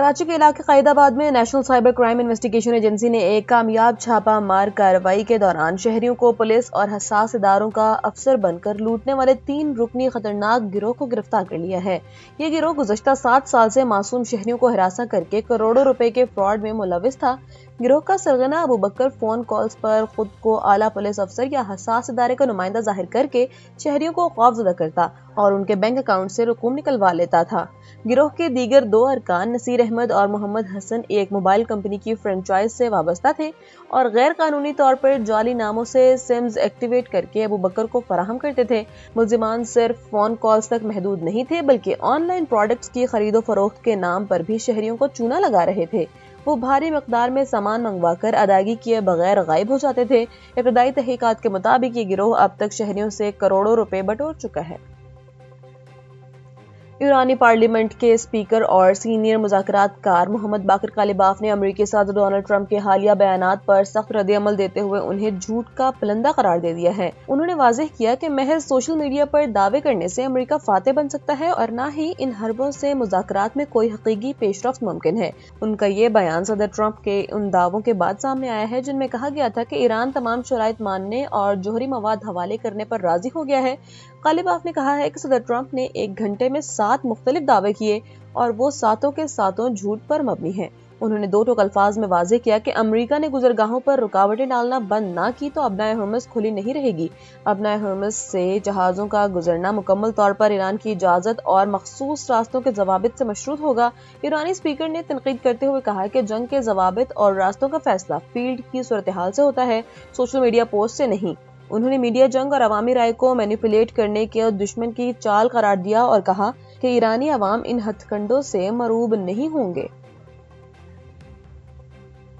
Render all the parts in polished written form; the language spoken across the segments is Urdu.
کراچی کے علاقے قائد آباد میں national cyber crime investigation agency نے ایک کامیاب چھاپہ مار کارروائی کے دوران شہریوں کو پولیس اور حساس اداروں کا افسر بن کر لوٹنے والے 3 رکنی خطرناک گروہ کو گرفتار کر لیا ہے۔ یہ گروہ گزشتہ 7 سال سے معصوم شہریوں کو ہراساں کر کے کروڑوں روپے کے فراڈ میں ملوث تھا۔ گروہ کا سرغنہ ابو بکر فون کالز پر خود کو اعلیٰ پولیس افسر یا حساس ادارے کا نمائندہ ظاہر کر کے شہریوں کو خوفزدہ کرتا اور ان کے بینک اکاؤنٹ سے رقوم نکلوا لیتا تھا۔ گروہ کے دیگر 2 ارکان نصیر احمد اور محمد حسن ایک موبائل کمپنی کی فرنچائز سے وابستہ تھے اور غیر قانونی طور پر جعلی ناموں سے سمز ایکٹیویٹ کر کے ابو بکر کو فراہم کرتے تھے۔ ملزمان صرف فون کالز تک محدود نہیں تھے بلکہ آن لائن پروڈکٹس کی خرید و فروخت کے نام پر بھی شہریوں کو چونا لگا رہے تھے۔ وہ بھاری مقدار میں سامان منگوا کر ادائیگی کیے بغیر غائب ہو جاتے تھے۔ ابتدائی تحقیقات کے مطابق یہ گروہ اب تک شہریوں سے کروڑوں روپے بٹور چکا ہے۔ ایرانی پارلیمنٹ کے اسپیکر اور سینئر مذاکرات کار محمد باقر کالیباف نے امریکی صدر ڈونلڈ ٹرمپ کے حالیہ بیانات پر سخت رد عمل دیتے ہوئے انہیں جھوٹ کا پلندہ قرار دے دیا ہے۔ انہوں نے واضح کیا کہ محض سوشل میڈیا پر دعوے کرنے سے امریکہ فاتح بن سکتا ہے اور نہ ہی ان حربوں سے مذاکرات میں کوئی حقیقی پیش رفت ممکن ہے۔ ان کا یہ بیان صدر ٹرمپ کے ان دعووں کے بعد سامنے آیا ہے جن میں کہا گیا تھا کہ ایران تمام شرائط ماننے اور جوہری مواد حوالے کرنے پر راضی ہو گیا ہے۔ کالیباف نے کہا ہے کہ صدر ٹرمپ نے 1 گھنٹے میں 7 مختلف دعوے کیے اور وہ ساتوں کے ساتوں جھوٹ پر مبنی ہیں۔ انہوں نے 2 ٹوک الفاظ میں واضح کیا کہ امریکہ نے گزرگاہوں پر رکاوٹیں ڈالنا بند نہ کی تو ابنائے ہرمز کھلی نہیں رہے گی۔ ابنائے ہرمز سے جہازوں کا گزرنا مکمل طور پر ایران کی اجازت اور مخصوص راستوں کے ضوابط سے مشروط ہوگا۔ ایرانی اسپیکر نے تنقید کرتے ہوئے کہا کہ جنگ کے ضوابط اور راستوں کا فیصلہ فیلڈ کی صورتحال سے ہوتا ہے، سوشل میڈیا پوسٹ سے نہیں۔ انہوں نے میڈیا جنگ اور عوامی رائے کو مینیپولیٹ کرنے کے دشمن کی چال قرار دیا اور کہا کہ ایرانی عوام ان ہتھ کنڈوں سے مرعوب نہیں ہوں گے۔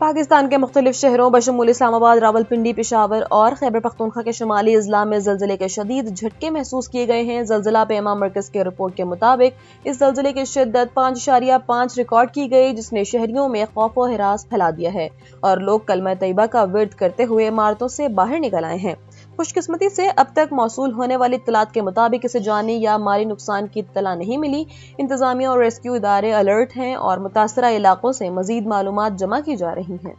پاکستان کے مختلف شہروں بشمول اسلام آباد، راولپنڈی، پشاور اور خیبر پختونخوا کے شمالی اضلاع میں زلزلے کے شدید جھٹکے محسوس کیے گئے ہیں۔ زلزلہ پیما مرکز کے رپورٹ کے مطابق اس زلزلے کی شدت 5.5 ریکارڈ کی گئی جس نے شہریوں میں خوف و ہراس پھیلا دیا ہے اور لوگ کلمہ طیبہ کا ورد کرتے ہوئے عمارتوں سے باہر نکل آئے ہیں۔ خوش قسمتی سے اب تک موصول ہونے والی اطلاعات کے مطابق اسے جانی یا مالی نقصان کی اطلاع نہیں ملی۔ انتظامیہ اور ریسکیو ادارے الرٹ ہیں اور متاثرہ علاقوں سے مزید معلومات جمع کی جا رہی ہیں۔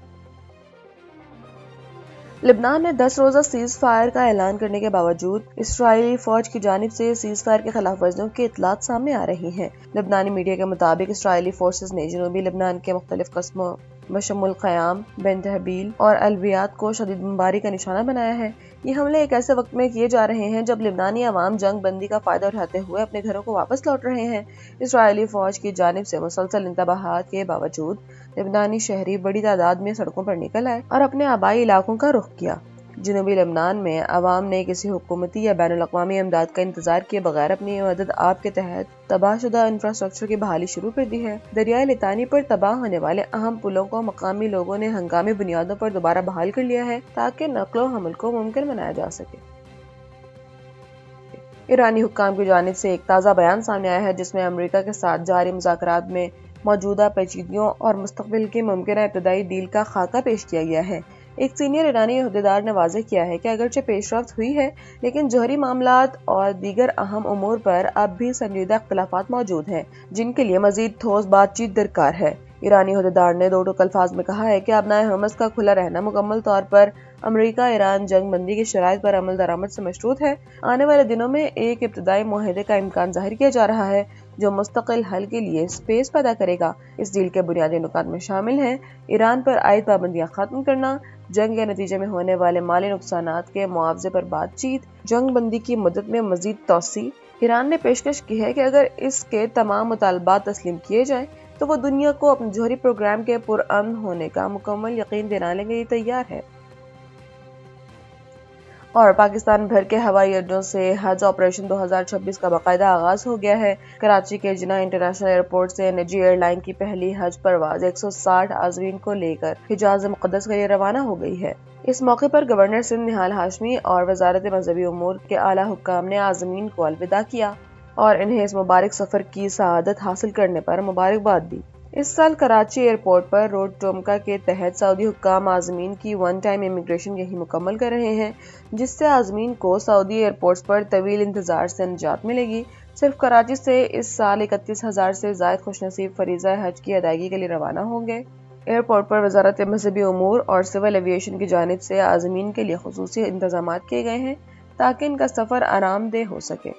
لبنان میں 10 روزہ سیز فائر کا اعلان کرنے کے باوجود اسرائیلی فوج کی جانب سے سیز فائر کی خلاف ورزیوں کی اطلاعات سامنے آ رہی ہیں۔ لبنانی میڈیا کے مطابق اسرائیلی فورسز نے جنوبی لبنان کے مختلف قسموں بشمول قیام، بنت حبیل اور الویات کو شدید بمباری کا نشانہ بنایا ہے۔ یہ حملے ایک ایسے وقت میں کیے جا رہے ہیں جب لبنانی عوام جنگ بندی کا فائدہ اٹھاتے ہوئے اپنے گھروں کو واپس لوٹ رہے ہیں۔ اسرائیلی فوج کی جانب سے مسلسل انتباہات کے باوجود لبنانی شہری بڑی تعداد میں سڑکوں پر نکل آئے اور اپنے آبائی علاقوں کا رخ کیا۔ جنوبی لبنان میں عوام نے کسی حکومتی یا بین الاقوامی امداد کا انتظار کیے بغیر اپنی مدد آپ کے تحت تباہ شدہ انفراسٹرکچر کی بحالی شروع کر دی ہے۔ دریائے لطانی پر تباہ ہونے والے اہم پلوں کو مقامی لوگوں نے ہنگامی بنیادوں پر دوبارہ بحال کر لیا ہے تاکہ نقل و حمل کو ممکن بنایا جا سکے۔ ایرانی حکام کی جانب سے ایک تازہ بیان سامنے آیا ہے جس میں امریکہ کے ساتھ جاری مذاکرات میں موجودہ پیچیدگیوں اور مستقبل کی ممکنہ ابتدائی ڈیل کا خاکہ پیش کیا گیا ہے۔ ایک سینئر ایرانی عہدیدار نے واضح کیا ہے کہ اگرچہ پیش رفت ہوئی ہے لیکن جوہری معاملات اور دیگر اہم امور پر اب بھی سنجیدہ اختلافات موجود ہیں جن کے لیے مزید ٹھوس بات چیت درکار ہے۔ ایرانی عہدیدار نے 2 ٹوک الفاظ میں کہا ہے کہ ابنائے ہرمز کا کھلا رہنا مکمل طور پر امریکہ ایران جنگ بندی کی شرائط پر عمل درآمد سے مشروط ہے۔ آنے والے دنوں میں ایک ابتدائی معاہدے کا امکان ظاہر کیا جا رہا ہے جو مستقل حل کے لیے اسپیس پیدا کرے گا۔ اس ڈیل کے بنیادی نکات میں شامل ہیں ایران پر عائد پابندیاں ختم کرنا، جنگ کے نتیجے میں ہونے والے مالی نقصانات کے معاوضے پر بات چیت، جنگ بندی کی مدت میں مزید توسیع۔ ایران نے پیشکش کی ہے کہ اگر اس کے تمام مطالبات تسلیم کیے جائیں تو وہ دنیا کو اپنے جوہری پروگرام کے پرامن ہونے کا مکمل یقین دلانے کے لیے تیار ہے۔ اور پاکستان بھر کے ہوائی اڈوں سے حج آپریشن 2026 کا باقاعدہ آغاز ہو گیا ہے۔ کراچی کے جناح انٹرنیشنل ایئرپورٹ سے نجی ایئر لائن کی پہلی حج پرواز 160 عازمین کو لے کر حجاز مقدس کے لیے روانہ ہو گئی ہے۔ اس موقع پر گورنر سندھ نہال ہاشمی اور وزارت مذہبی امور کے اعلیٰ حکام نے عازمین کو الوداع کیا اور انہیں اس مبارک سفر کی سعادت حاصل کرنے پر مبارکباد دی۔ اس سال کراچی ایئرپورٹ پر روڈ ٹومکا کے تحت سعودی حکام عازمین کی ون ٹائم امیگریشن یہی مکمل کر رہے ہیں، جس سے عازمین کو سعودی ایئرپورٹس پر طویل انتظار سے نجات ملے گی۔ صرف کراچی سے اس سال 31,000 سے زائد خوش نصیب فریضہ حج کی ادائیگی کے لیے روانہ ہوں گے۔ ایئرپورٹ پر وزارت مذہبی امور اور سول ایویشن کی جانب سے عازمین کے لیے خصوصی انتظامات کیے گئے ہیں تاکہ ان کا سفر آرام دہ ہو سکے۔